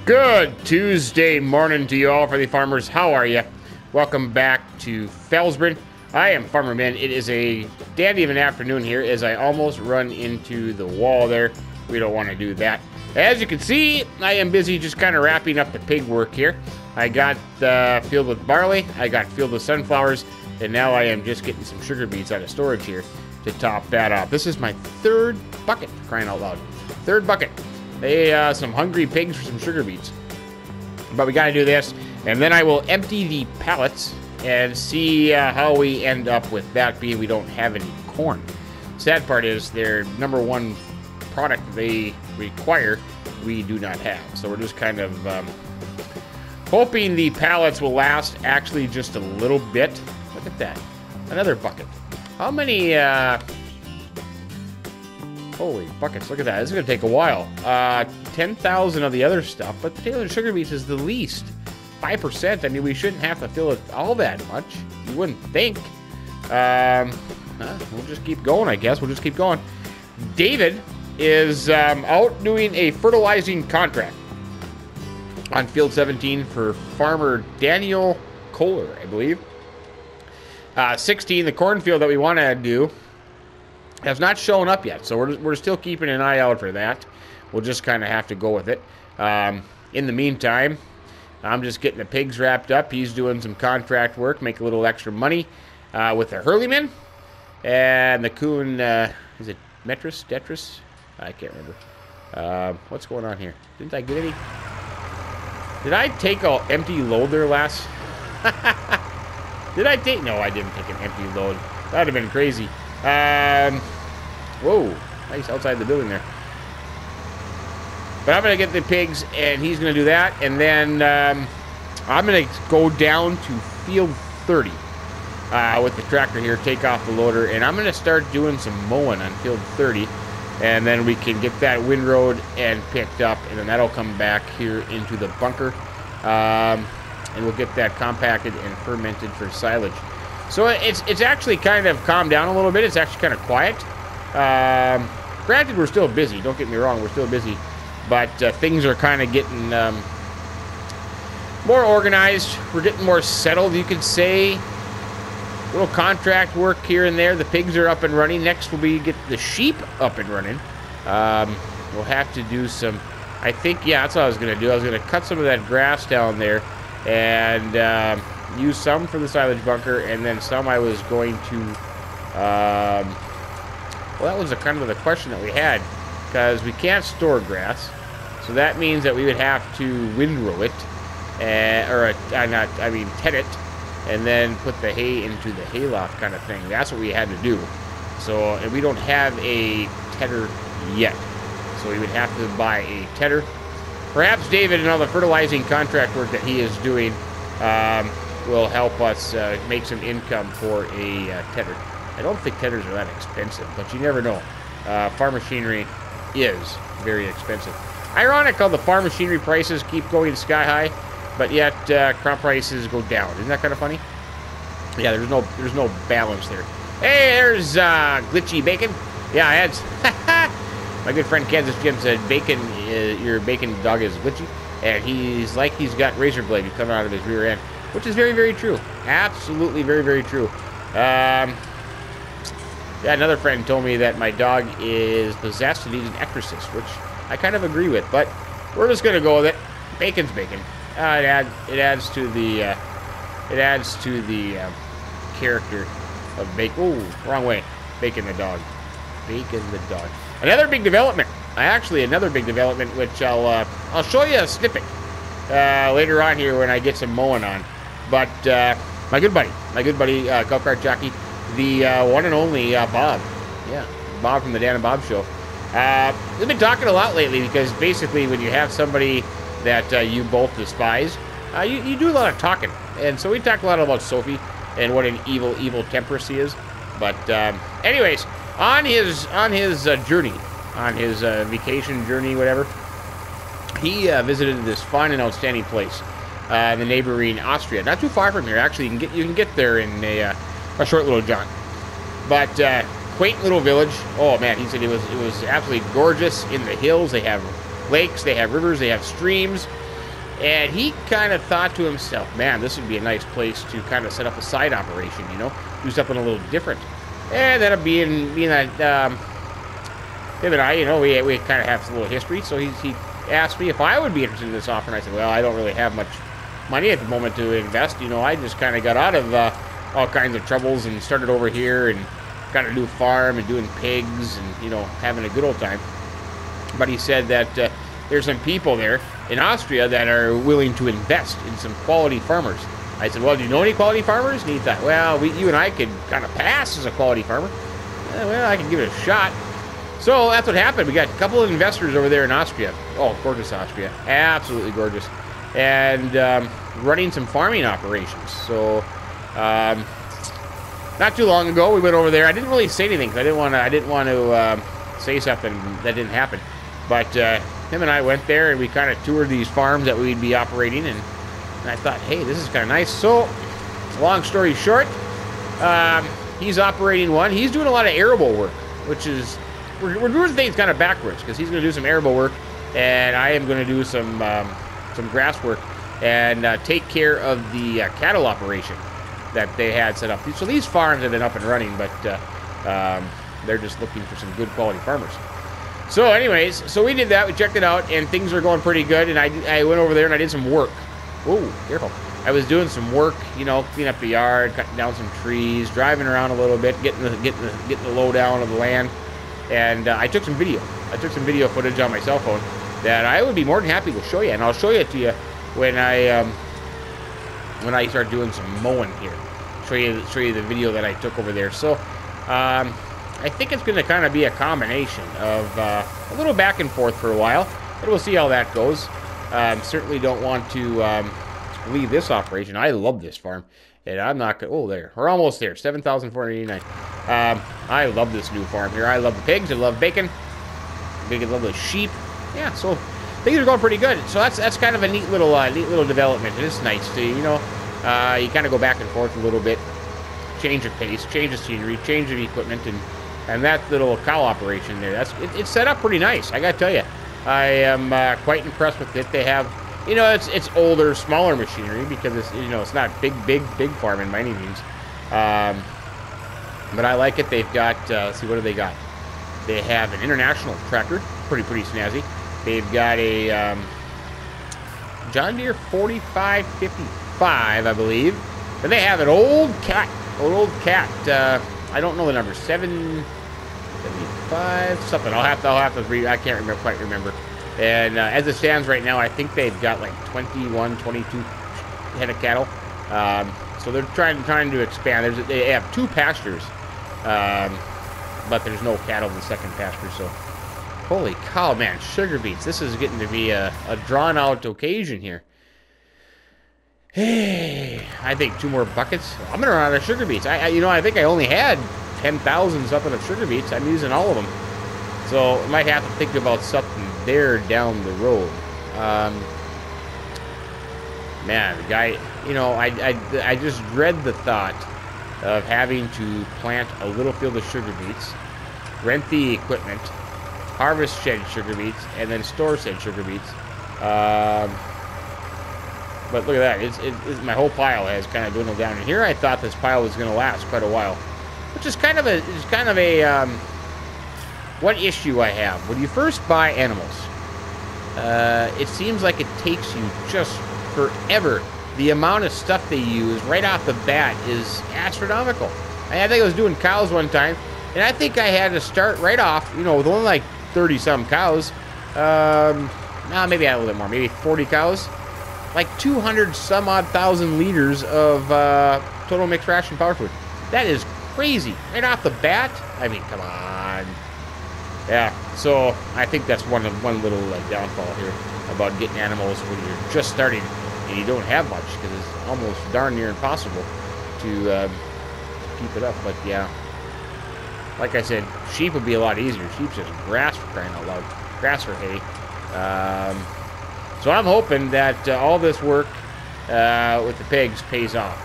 Good Tuesday morning to you all for the farmers. How are you? Welcome back to FELSBRUNN. I am Farmer Minn. It is a dandy of an afternoon here as I almost run into the wall there. We don't want to do that. As you can see, I am busy just kind of wrapping up the pig work here. I got filled with barley, I got filled with sunflowers, and now I am just getting some sugar beets out of storage here to top that off. This is my third bucket, for crying out loud. Third bucket. Some hungry pigs for some sugar beets. But we got to do this, and then I will empty the pallets and see how we end up with that, being we don't have any corn. Sad part is their number one product they require, we do not have. So we're just kind of hoping the pallets will last actually just a little bit. Look at that. Another bucket. How many... Holy buckets, look at that. This is going to take a while. 10,000 of the other stuff, but potato and sugar beets is the least. 5%. I mean, we shouldn't have to fill it all that much. You wouldn't think. We'll just keep going, I guess. We'll just keep going. David is out doing a fertilizing contract on field 17 for farmer Daniel Kohler, I believe. 16, the cornfield that we want to do, has not shown up yet, so we're still keeping an eye out for that. We'll just kind of have to go with it. In the meantime, I'm just getting the pigs wrapped up. He's doing some contract work, make a little extra money with the Hurleyman. And the coon, is it Metris? Detris? I can't remember. What's going on here? Didn't I get any? Did I take an empty load there last? Did I take? No, I didn't take an empty load. That would have been crazy. Whoa, nice outside the building there. But I'm going to get the pigs, and he's going to do that. And then I'm going to go down to field 30 with the tractor here, take off the loader, and I'm going to start doing some mowing on field 30. And then we can get that windrowed and picked up, and then that'll come back here into the bunker. And we'll get that compacted and fermented for silage. So it's actually kind of calmed down a little bit. It's actually kind of quiet. Granted, we're still busy. Don't get me wrong, we're still busy. But things are kind of getting more organized. We're getting more settled, you could say. Little contract work here and there. The pigs are up and running. Next will be get the sheep up and running. We'll have to do some... I think, yeah, that's what I was going to do. I was going to cut some of that grass down there and... use some for the silage bunker, and then some I was going to, well, that was kind of the question that we had, because we can't store grass, so that means that we would have to windrow it, ted it, and then put the hay into the hayloft kind of thing. That's what we had to do. So, and we don't have a tedder yet, so we would have to buy a tedder. Perhaps David and all the fertilizing contract work that he is doing, will help us make some income for a tedder. I don't think tedders are that expensive, but you never know. Farm machinery is very expensive. Ironic how the farm machinery prices keep going sky high, but yet crop prices go down. Isn't that kind of funny? Yeah, there's no balance there. Hey, there's glitchy bacon. Yeah, I had my good friend Kansas Jim said bacon. Your bacon dog is glitchy, and he's like he's got razor blade coming out of his rear end. Which is very, very true. Absolutely very, very true. Yeah, another friend told me that my dog is possessed and he's an exorcist, which I kind of agree with. But we're just gonna go with it. Bacon's bacon. It adds to the character of bacon. Ooh, wrong way. Bacon the dog. Bacon the dog. Another big development. Another big development, which I'll show you a snippet later on here when I get some mowing on. But my good buddy, Golfcart Jockey, the one and only Bob. Yeah, Bob from the Dan and Bob Show. We've been talking a lot lately because basically when you have somebody that you both despise, you do a lot of talking. And so we talk a lot about Sophie and what an evil, evil temperess he is. But anyways, on his journey, on his vacation journey, whatever, he visited this fine and outstanding place. The neighboring Austria, not too far from here. Actually, you can get there in a short little jaunt. But quaint little village. Oh man, he said it was absolutely gorgeous in the hills. They have lakes, they have rivers, they have streams. And he kind of thought to himself, man, this would be a nice place to kind of set up a side operation, you know, do something a little different. And then being that him and I, you know, we kind of have a little history. So he asked me if I would be interested in this offer, and I said, well, I don't really have much money at the moment to invest. You know, I just kind of got out of all kinds of troubles and started over here and got a new farm and doing pigs and, you know, having a good old time. But he said that there's some people there in Austria that are willing to invest in some quality farmers. I said, well, do you know any quality farmers? And he thought, well, you and I could kind of pass as a quality farmer. Well, I can give it a shot. So that's what happened. We got a couple of investors over there in Austria. Oh, gorgeous Austria. Absolutely gorgeous. And running some farming operations. So not too long ago, we went over there. I didn't really say anything because I didn't want to say something that didn't happen. But him and I went there and we kind of toured these farms that we'd be operating, and I thought, hey, this is kind of nice. So, long story short, he's operating one. He's doing a lot of arable work, which is, we're doing things kind of backwards, because he's going to do some arable work, and I am going to do some grass work and take care of the cattle operation that they had set up. So these farms have been up and running, but they're just looking for some good quality farmers. So anyways, so we did that. We checked it out, and things are going pretty good. And I went over there and I did some work. Whoa, careful. I was doing some work, you know, cleaning up the yard, cutting down some trees, driving around a little bit, getting the lowdown of the land. And I took some video. I took some video footage on my cell phone that I would be more than happy to show you. And I'll show it to you when I start doing some mowing here. Show you the video that I took over there. So I think it's going to kind of be a combination of a little back and forth for a while, but we'll see how that goes. Certainly don't want to leave this operation. I love this farm, and I'm not going to... Oh, there. We're almost there. 7,489. I love this new farm here. I love the pigs. I love bacon. I love the sheep. Yeah, so things are going pretty good. So that's kind of a neat little development. It is nice to, you know, you kind of go back and forth a little bit, change of pace, change of scenery, change of equipment, and that little cow operation there, it's set up pretty nice. I gotta tell you, I am quite impressed with it. They have, you know, it's older, smaller machinery because it's, you know, it's not big farming by any means. But I like it. They've got, let's see, what do they got? They have an international tractor, pretty snazzy. They've got a John Deere 4555, I believe. Then they have an old cat. I don't know the number, 775 something. I'll have to read. I can't quite remember. And as it stands right now, I think they've got like 21, 22 head of cattle. So they're trying to expand. They have two pastures, but there's no cattle in the second pasture. So, holy cow, man! Sugar beets. This is getting to be a drawn-out occasion here. Hey, I think 2 more buckets. I'm gonna run out of sugar beets. I think I only had 10,000 something of sugar beets. I'm using all of them, so I might have to think about something there down the road. Man, the guy, you know, I just dread the thought of having to plant a little field of sugar beets, rent the equipment, harvest shed sugar beets, and then store said sugar beets. But look at that. My whole pile has kind of dwindled down. And here I thought this pile was going to last quite a while. Which is kind of a one issue I have. When you first buy animals, it seems like it takes you just forever. The amount of stuff they use right off the bat is astronomical. I think I was doing cows one time, and I think I had to start right off, you know, with only like 30-some cows. Nah, maybe I had a little bit more. Maybe 40 cows. Like 200-some-odd thousand liters of total mixed ration power food. That is crazy. Right off the bat. I mean, come on. Yeah, so I think that's one little downfall here about getting animals when you're just starting and you don't have much, because it's almost darn near impossible to keep it up. But yeah, like I said, sheep would be a lot easier. Sheep's just grass, for crying out loud. Grass or hay. So I'm hoping that all this work with the pigs pays off,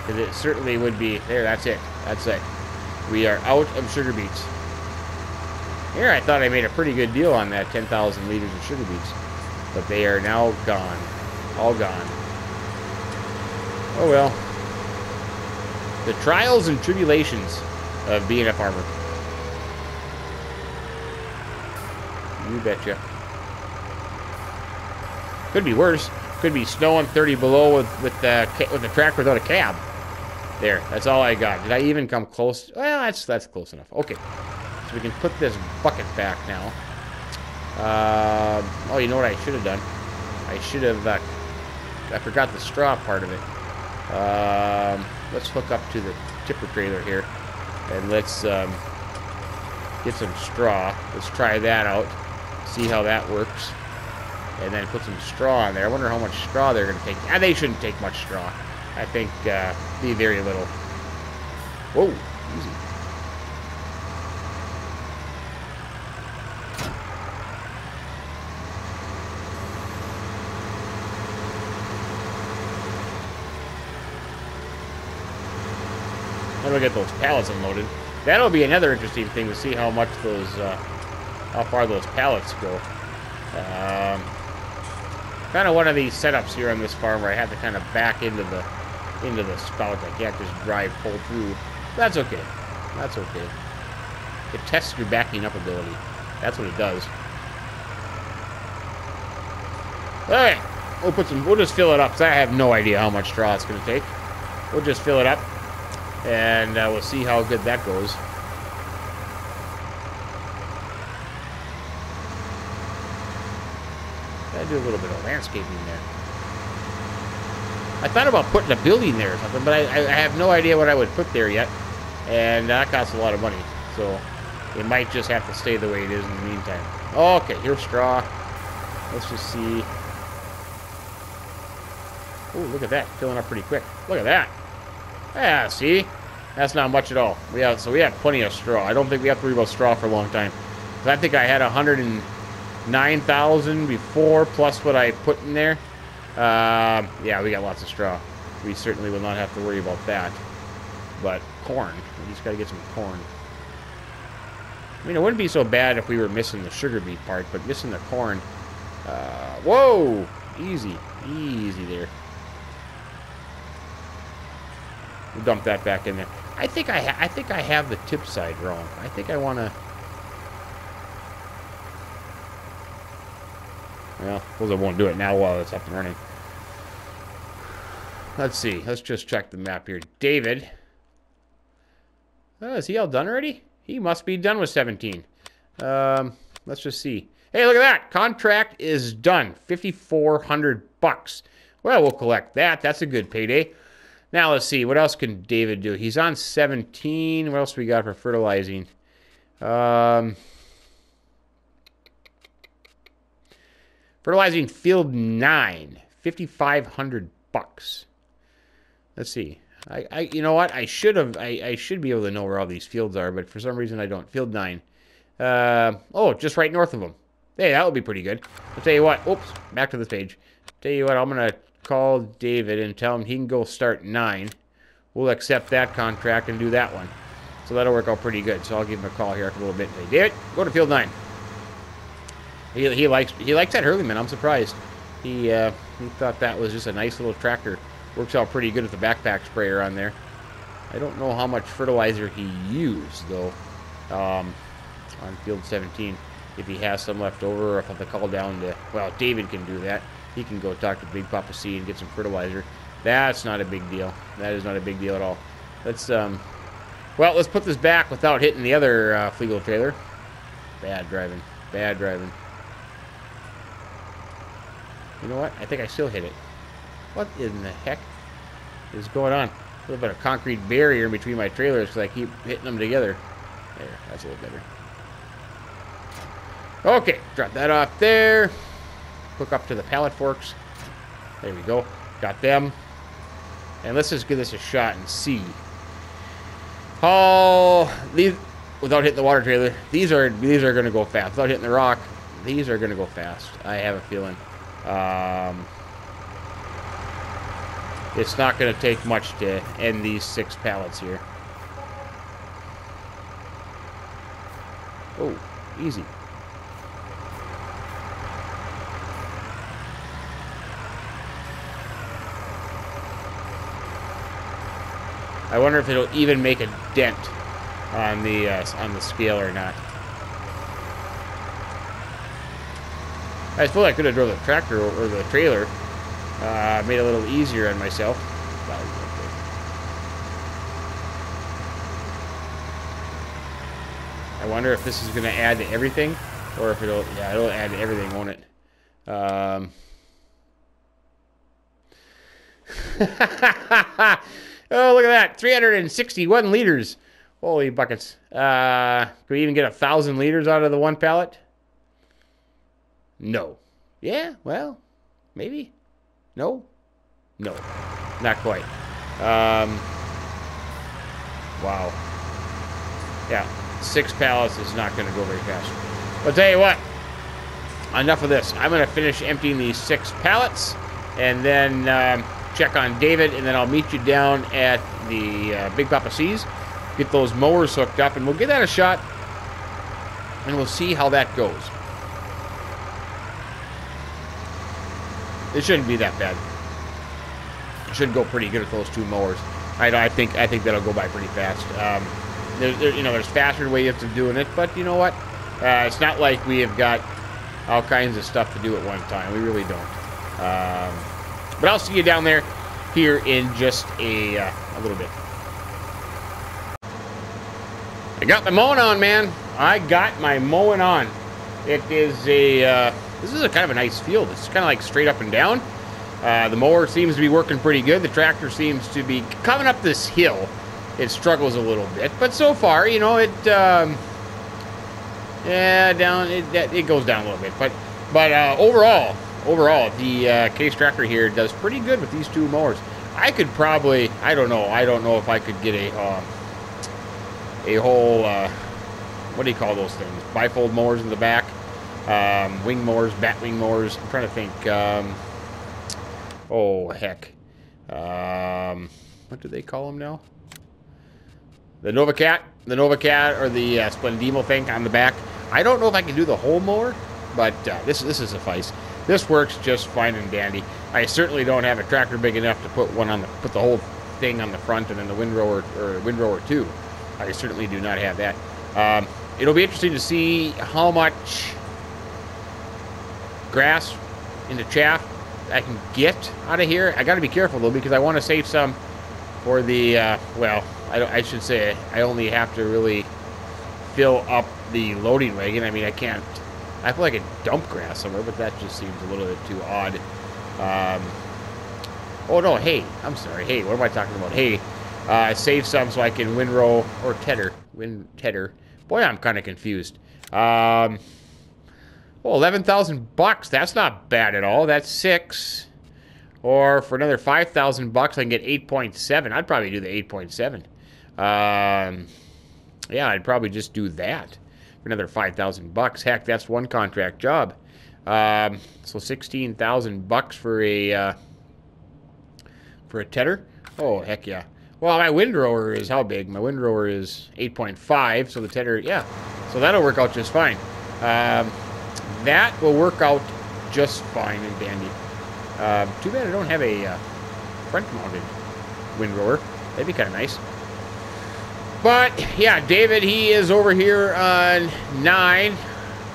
because it certainly would be. There, that's it. That's it. We are out of sugar beets. Here, I thought I made a pretty good deal on that 10,000 liters of sugar beets, but they are now gone. All gone. Oh well. The trials and tribulations of being a farmer. You betcha. Could be worse. Could be snowing 30 below with the tractor without a cab. There. That's all I got. Did I even come close? Well, that's close enough. Okay. So we can put this bucket back now. Oh, you know what I should have done? I should have... I forgot the straw part of it. Let's hook up to the tipper trailer here. And let's get some straw. Let's try that out. See how that works. And then put some straw on there. I wonder how much straw they're going to take. They shouldn't take much straw. I think be very little. Whoa, easy. Then we'll get those pallets unloaded. That'll be another interesting thing to see how much those, how far those pallets go. Kind of one of these setups here on this farm where I have to kind of back into the spout. I can't just drive full through. That's okay. That's okay. It tests your backing up ability. That's what it does. Alright. We'll just fill it up, because I have no idea how much straw it's going to take. We'll just fill it up, and we'll see how good that goes. I do a little bit of landscaping there. I thought about putting a building there or something, but I have no idea what I would put there yet. And that costs a lot of money. So it might just have to stay the way it is in the meantime. Okay, here's straw. Let's just see. Oh, look at that. Filling up pretty quick. Look at that. Yeah, see? That's not much at all. So we have plenty of straw. I don't think we have to worry about straw for a long time. I think I had 109,000 before, plus what I put in there. Yeah, we got lots of straw. We certainly will not have to worry about that. But corn. We just got to get some corn. I mean, it wouldn't be so bad if we were missing the sugar beet part, but missing the corn. Whoa! Easy. Easy there. We'll dump that back in there. I think I have the tip side wrong. I think I want to... Well, suppose I won't do it now while it's up and running. Let's see. Let's just check the map here. David. Oh, is he all done already? He must be done with 17. Let's just see. Hey, look at that. Contract is done. 5,400 bucks. Well, we'll collect that. That's a good payday. Now, let's see. What else can David do? He's on 17. What else we got for fertilizing? Fertilizing field 9. 5,500 bucks. Let's see. You know what? I should be able to know where all these fields are, but for some reason I don't. Field 9. Oh, just right north of them. Hey, that would be pretty good. I'll tell you what. Oops, back to this page. Tell you what, I'm going to call David and tell him he can go start 9. We'll accept that contract and do that one. So that'll work out pretty good. So I'll give him a call here in a little bit and say, David, go to field 9. He likes that Hurleyman. I'm surprised. He thought that was just a nice little tractor. Works out pretty good with the backpack sprayer on there. I don't know how much fertilizer he used, though, on field 17. If he has some left over, or if I have to call down to... Well, David can do that. He can go talk to Big Papa C and get some fertilizer. That's not a big deal. That is not a big deal at all. Let's, well, let's put this back without hitting the other Fleagle trailer. Bad driving. Bad driving. You know what? I think I still hit it. What in the heck is going on? A little bit of concrete barrier in between my trailers because I keep hitting them together. There, that's a little better. Okay, drop that off there. Hook up to the pallet forks. There we go. Got them. And let's just give this a shot and see. Oh, these, without hitting the water trailer, these are going to go fast. Without hitting the rock, these are going to go fast. I have a feeling. It's not going to take much to end these 6 pallets here. Oh, easy. I wonder if it'll even make a dent on the scale or not. I suppose I could have drove the tractor or the trailer, made it a little easier on myself. I wonder if this is going to add to everything, or if it'll add to everything, won't it? Oh, look at that. 361 liters. Holy buckets. Could we even get 1,000 liters out of the one pallet? No. Yeah, well, maybe. No? No. Not quite. Wow. Yeah, 6 pallets is not going to go very fast. But I'll tell you what. Enough of this. I'm going to finish emptying these 6 pallets and then check on David, and then I'll meet you down at the Big Papa C's. Get those mowers hooked up, and we'll give that a shot, and we'll see how that goes. It shouldn't be that bad. It should go pretty good with those 2 mowers. I think that'll go by pretty fast. There's faster ways of doing it, but you know what? It's not like we have got all kinds of stuff to do at one time. We really don't. But I'll see you down there here in just a little bit. I got my mowing on, man. I got my mowing on. It is this is a kind of a nice field. It's kind of like straight up and down. The mower seems to be working pretty good. The tractor seems to be coming up this hill. It struggles a little bit, but so far, you know, it goes down a little bit. But overall, the Case tractor here does pretty good with these 2 mowers. I could probably, I don't know if I could get a whole, what do you call those things? Bifold mowers in the back, wing mowers, bat wing mowers. I'm trying to think. Oh heck, what do they call them now? The Novacat, or the Splendimo thing on the back. I don't know if I can do the whole mower, but this is suffice. This works just fine and dandy. I certainly don't have a tractor big enough to put the whole thing on the front and then the windrower too. I certainly do not have that. It'll be interesting to see how much grass into chaff I can get out of here. I got to be careful though, because I want to save some for the I should say I only have to really fill up the loading wagon. I mean, I can't. I feel like I could dump grass somewhere, but that just seems a little bit too odd. Oh no, hay. I'm sorry, hay. What am I talking about? Hay. Save some so I can windrow or tedder. Boy, I'm kind of confused. Well, 11,000 bucks. That's not bad at all. That's 6. Or for another 5,000 bucks, I can get 8.7. I'd probably do the 8.7. Yeah, I'd probably just do that for another 5,000 bucks. Heck, that's one contract job. So 16,000 bucks for a tedder. Oh heck yeah. Well, my windrower is how big? My windrower is 8.5. So the tedder, yeah. So that'll work out just fine. That will work out just fine and dandy. Too bad I don't have a front-mounted windrower. That'd be kind of nice. But yeah, David, he is over here on 9.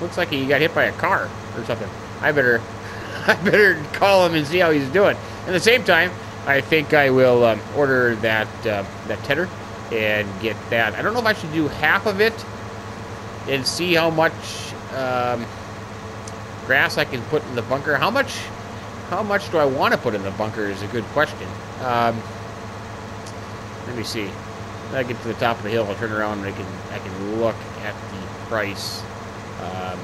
Looks like he got hit by a car or something. I better call him and see how he's doing. At the same time, I think I will order that tedder and get that. I don't know if I should do half of it and see how much grass I can put in the bunker. How much do I want to put in the bunker is a good question. Let me see. When I get to the top of the hill, I'll turn around and I can look at the price. I'm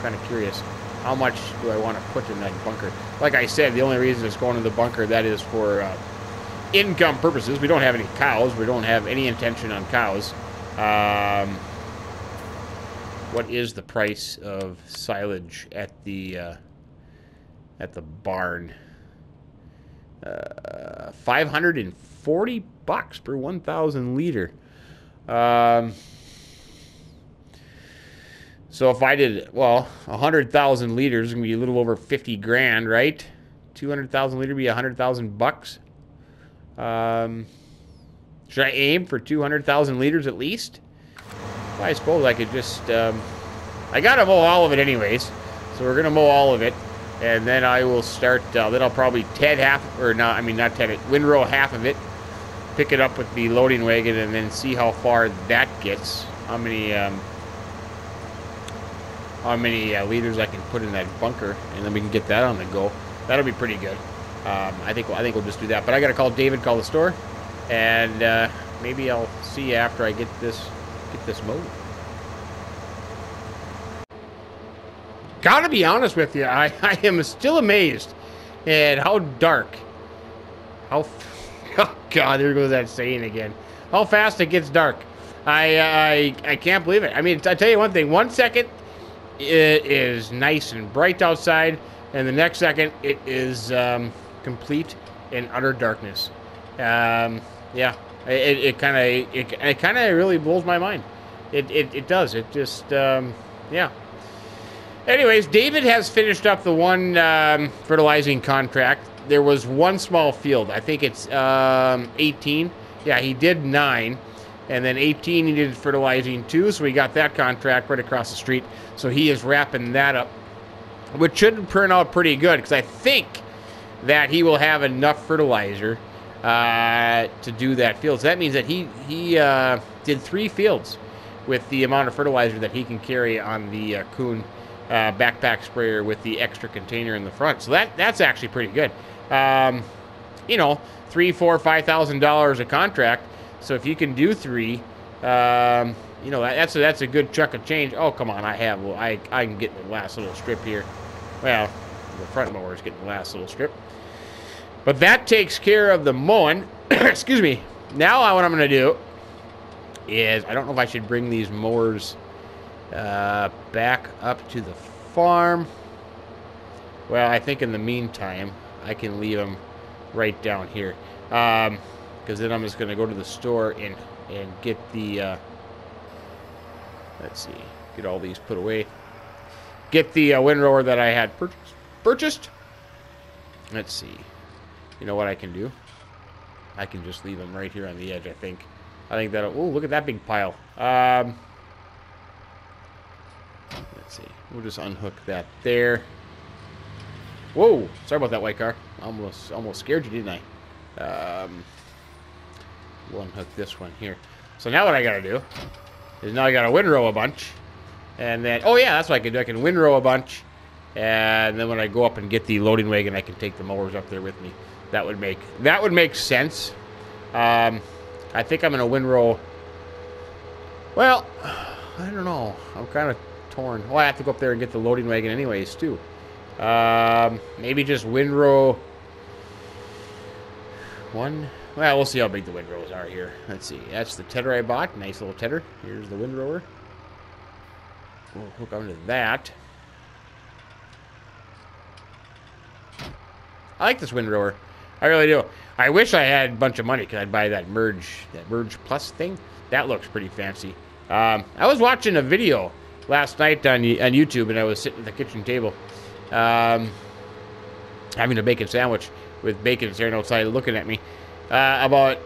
kind of curious. How much do I want to put in that bunker? Like I said, the only reason it's going to the bunker, that is for income purposes. We don't have any cows. We don't have any intention on cows. What is the price of silage at the barn? 540 bucks per 1,000 liter. So if I did, well, 100,000 liters, it's gonna be a little over 50 grand, right? 200,000 liter be 100,000 bucks. Should I aim for 200,000 liters at least? Well, I suppose I could just, I gotta mow all of it anyways. So we're gonna mow all of it. And then I will start, then I'll probably TED half, or not, I mean not TED it, windrow half of it. Pick it up with the loading wagon and then see how far that gets. How many liters I can put in that bunker, and then we can get that on the go. That'll be pretty good. I think we'll just do that. But I gotta call David, call the store, and maybe I'll see you after I get this mowed. Gotta be honest with you, I am still amazed at how dark, oh God, there goes that saying again. How fast it gets dark. I can't believe it. I mean, I tell you one thing. 1 second it is nice and bright outside, and the next second it is complete and utter darkness. Yeah, it kind of really blows my mind. It does. It just yeah. Anyways, David has finished up the one fertilizing contract. There was one small field. I think it's 18. Yeah, he did 9. And then 18 he did fertilizing too, so we got that contract right across the street. So he is wrapping that up, which should turn out pretty good, because I think that he will have enough fertilizer to do that field. So that means that he did 3 fields with the amount of fertilizer that he can carry on the Kuhn backpack sprayer with the extra container in the front. So that's actually pretty good. You know, $3,000, $4,000, $5,000 a contract. So if you can do 3, you know, that's a good chunk of change. Oh, come on, I can get the last little strip here. Well, the front mower is getting the last little strip. But that takes care of the mowing. Excuse me. Now what I'm going to do is, I don't know if I should bring these mowers back up to the farm. Well, I think in the meantime, I can leave them right down here. Because then I'm just going to go to the store and get the, let's see, get all these put away. Get the windrower that I had purchased. Let's see. You know what I can do? I can just leave them right here on the edge, I think. I think that'll, oh, look at that big pile. Let's see. We'll just unhook that there. Whoa! Sorry about that, white car. Almost scared you, didn't I? We'll unhook this one here. So now what I gotta do is now I gotta windrow a bunch. And then, oh yeah, that's what I can do. I can windrow a bunch. And then when I go up and get the loading wagon, I can take the mowers up there with me. That would make sense. I think I'm gonna windrow. Well, I don't know. I'm kind of torn. Well, I have to go up there and get the loading wagon anyways, too. Maybe just windrow one. Well, we'll see how big the windrows are here. Let's see. That's the tedder I bought. Nice little tedder. Here's the windrower. We'll hook onto that. I like this windrower. I really do. I wish I had a bunch of money because I'd buy that Merge Plus thing. That looks pretty fancy. I was watching a video last night on YouTube, and I was sitting at the kitchen table having a bacon sandwich with bacon staring outside looking at me. About,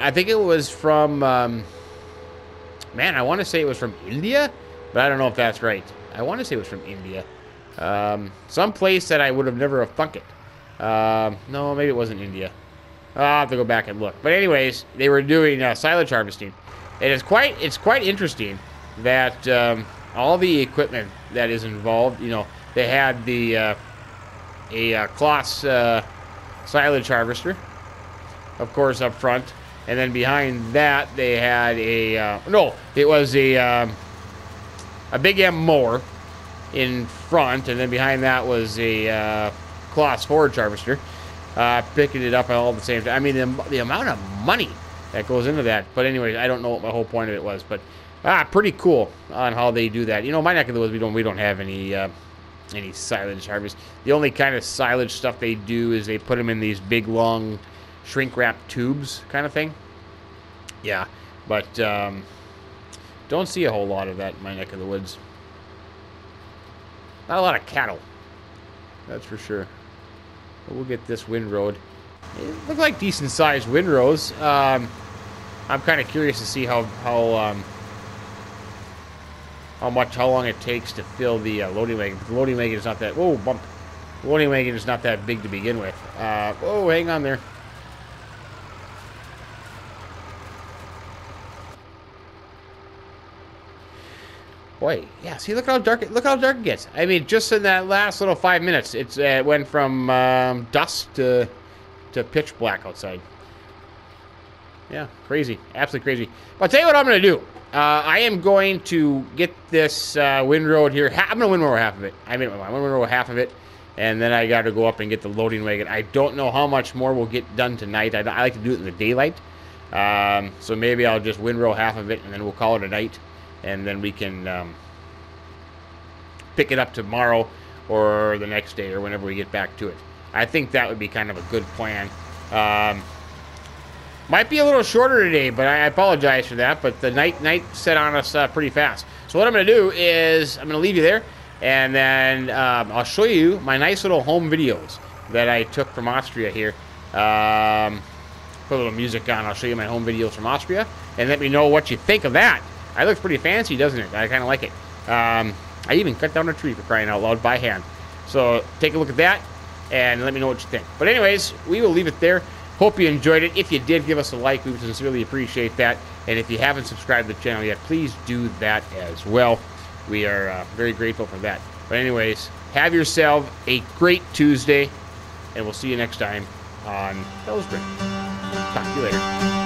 I think it was from, man, I want to say it was from India, but I don't know if that's right. I want to say it was from India. Some place that I would have never have thunk it. No, maybe it wasn't India. I'll have to go back and look. But anyways, they were doing silage harvesting. And it's quite interesting that all the equipment that is involved, you know, they had the a Kloss silage harvester, of course, up front, and then behind that they had a it was a Big M mower in front, and then behind that was a Kloss forage harvester, picking it up all at the same time. I mean, the amount of money that goes into that. But anyways, I don't know what my whole point of it was, but pretty cool on how they do that. You know, my neck of the woods, we don't have any silage harvest. The only kind of silage stuff they do is they put them in these big long shrink wrap tubes kind of thing. Yeah, but don't see a whole lot of that in my neck of the woods. Not a lot of cattle, that's for sure. But we'll get this windrowed. It look like decent sized windrows. I'm kind of curious to see how long it takes to fill the loading wagon. The loading wagon is not that. Whoa, bump. The loading wagon is not that big to begin with. Whoa, hang on there. Boy, yeah. See, look how dark it gets. I mean, just in that last little 5 minutes, it went from dusk to pitch black outside. Yeah, crazy, absolutely crazy. But I'll tell you what I'm going to do. I am going to get this windrow here. I'm going to windrow half of it. I'm going to windrow half of it, and then I got to go up and get the loading wagon. I don't know how much more we'll get done tonight. I like to do it in the daylight, so maybe I'll just windrow half of it, and then we'll call it a night, and then we can pick it up tomorrow or the next day or whenever we get back to it. I think that would be kind of a good plan. Might be a little shorter today, but I apologize for that. But the night set on us pretty fast. So what I'm going to do is I'm going to leave you there, and then I'll show you my nice little home videos that I took from Austria here. Put a little music on. I'll show you my home videos from Austria, and let me know what you think of that. It looks pretty fancy, doesn't it? I kind of like it. I even cut down a tree, for crying out loud, by hand. So take a look at that, and let me know what you think. But anyways, we will leave it there. Hope you enjoyed it. If you did, give us a like. We would sincerely appreciate that. And if you haven't subscribed to the channel yet, please do that as well. We are very grateful for that. But anyways, have yourself a great Tuesday, and we'll see you next time on FELSBRUNN. Talk to you later.